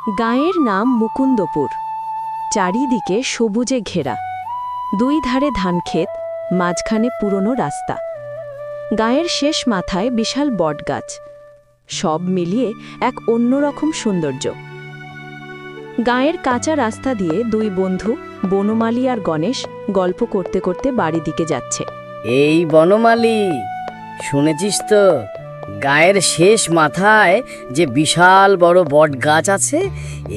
গাঁয়ের নাম মুকুন্দপুর। চারিদিকে সবুজে ঘেরা, দুই ধারে ধানক্ষেত, মাঝখানে পুরনো রাস্তা। গাঁয়ের শেষ মাথায় বিশাল বটগাছ, সব মিলিয়ে এক অন্যরকম সৌন্দর্য। গাঁয়ের কাঁচা রাস্তা দিয়ে দুই বন্ধু বনমালী আর গণেশ গল্প করতে করতে বাড়ি দিকে যাচ্ছে। এই বনমালী, শুনেছিস তো গায়ের শেষ মাথায় যে বিশাল বড় বট গাছ আছে,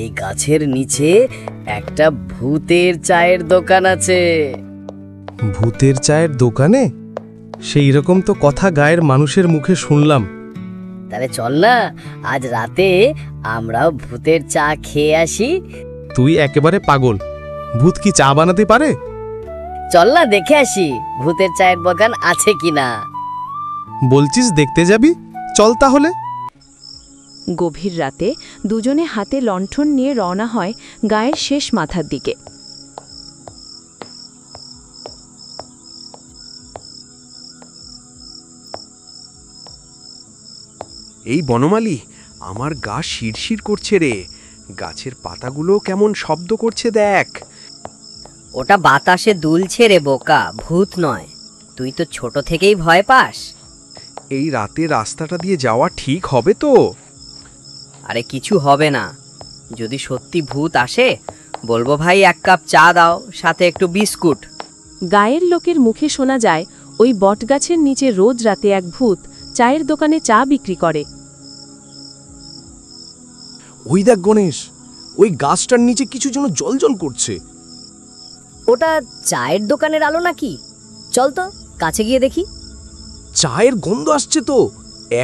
এই গাছের নিচে একটা ভূতের চায়ের দোকান আছে। ভূতের চায়ের দোকানে? সেই রকম তো কথা গায়ের মানুষের মুখে শুনলাম। তাহলে চল না, আজ রাতে আমরাও ভূতের চা খেয়ে আসি। তুই একেবারে পাগল, ভূত কি চা বানাতে পারে? চল না, দেখে আসি ভূতের চায়ের দোকান আছে কিনা। বলছিস দেখতে যাবি? চল তাহলে। গভীর রাতে দুজনে হাতে লণ্ঠন নিয়ে রওনা হয় গায়ের শেষ মাথার দিকে। এই বনমালী, আমার গা শিরশির করছে রে। গাছের পাতাগুলো কেমন শব্দ করছে দেখ। ওটা বাতাসে দুলছে রে বোকা, ভূত নয়। তুই তো ছোট থেকেই ভয় পাস। এই রাতে রাস্তাটা দিয়ে যাওয়া ঠিক হবে তো? আরে কিছু হবে না। যদি সত্যি ভূত আসে বলবো, ভাই এক কাপ চা দাও, সাথে একটু বিস্কুট। গায়ের লোকের মুখে শোনা যায় ওই বটগাছের নিচে রোজ রাতে এক ভূত চায়ের দোকানে চা বিক্রি করে। ওই দেখ গণেশ, ওই গাছটার নিচে কিছু যেন জলজল করছে। ওটা চায়ের দোকানের আলো নাকি? চল তো কাছে গিয়ে দেখি। চায়ের গন্ধ আসছে তো।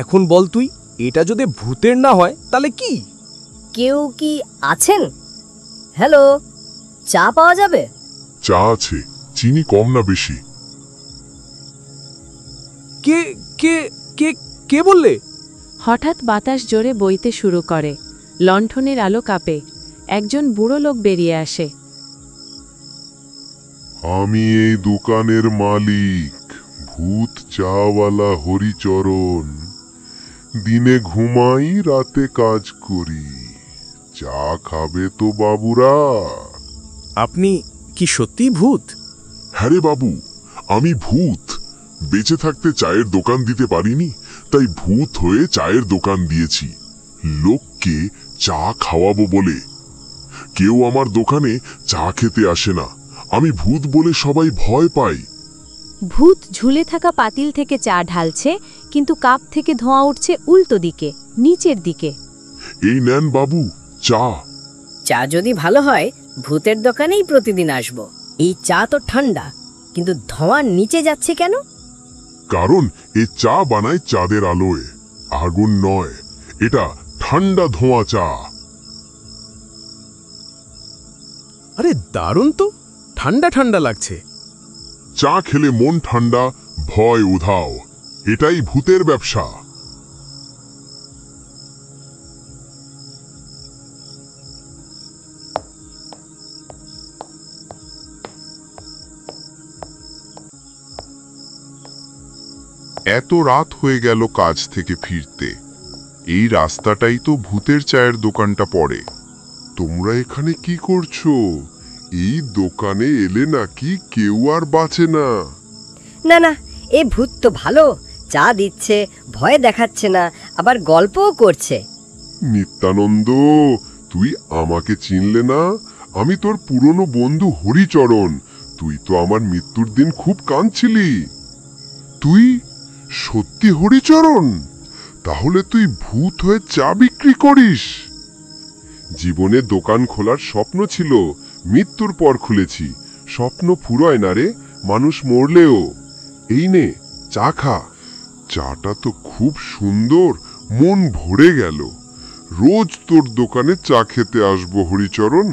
এখন বল তুই, এটা যদি ভূতের না হয় তাহলে কি? কেউ কি আছেন? হ্যালো, চা পাওয়া যাবে? চা আছে, চিনি কম না বেশি? কে কে কে কে বললে? হঠাৎ বাতাস জোরে বইতে শুরু করে, লণ্ঠনের আলো কাঁপে। একজন বুড়ো লোক বেরিয়ে আসে। আমি এই দোকানের মালিক, ভূত চাওয়ালা হরিচরণ। দিনে ঘুমাই, রাতে কাজ করি। চা খাবে তো বাবুরা? আপনি কি সত্যি ভূত? হ্যাঁ রে বাবু, আমি ভূত। বেঁচে থাকতে চায়ের দোকান দিতে পারিনি, তাই ভূত হয়ে চায়ের দোকান দিয়েছি, লোককে চা খাওয়াবো বলে। কেউ আমার দোকানে চা খেতে আসে না। আমি ভূত বলে সবাই ভয় পায়। ভূত ঝুলে থাকা পাতিল থেকে চা ঢালছে, কিন্তু কাপ থেকে ধোঁয়া উঠছে উল্টো দিকে, নিচের দিকে। এই নেন বাবু চা। চা যদি ভালো হয় ভূতের দোকানেই প্রতিদিন আসব। এই চা তো ঠান্ডা, কিন্তু ধোঁয়ার নিচে যাচ্ছে কেন? কারণ এ চা বানায় চাঁদের আলোয়, আগুন নয়। এটা ঠান্ডা ধোঁয়া চা। আরে দারুণ তো, ঠান্ডা ঠান্ডা লাগছে। চা খেলে মন ঠান্ডা, ভয় উধাও। এটাই ভূতের ব্যবসা। এত রাত হয়ে গেল কাজ থেকে ফিরতে। এই রাস্তাটাই তো ভূতের চায়ের দোকানটা পড়ে। তোমরা এখানে কি করছো? এই দোকানে এলে নাকি কেউ আর বাঁচে না। না না, এ ভূত তো ভালো, চা দিচ্ছে, ভয় দেখাচ্ছে না, আবার গল্পও করছে। নিত্যানন্দ, তুই আমাকে চিনলে না? আমি তোর পুরনো বন্ধু হরিচরণ। তুই তো আমার মৃত্যুর দিন খুব কাঁদছিলি। তুই সত্যি হরিচরণ? তাহলে তুই ভূত হয়ে চা বিক্রি করিস? জীবনে দোকান খোলার স্বপ্ন ছিল, মৃত্যুর পর খুলেছি। স্বপ্ন ফুরোয় না রে, মানুষ মরলেও। এই নে চা খা। চাটা তো খুব সুন্দর, মন ভরে গেল। রোজ তোর দোকানে চা খেতে আসবো হরিচরণ।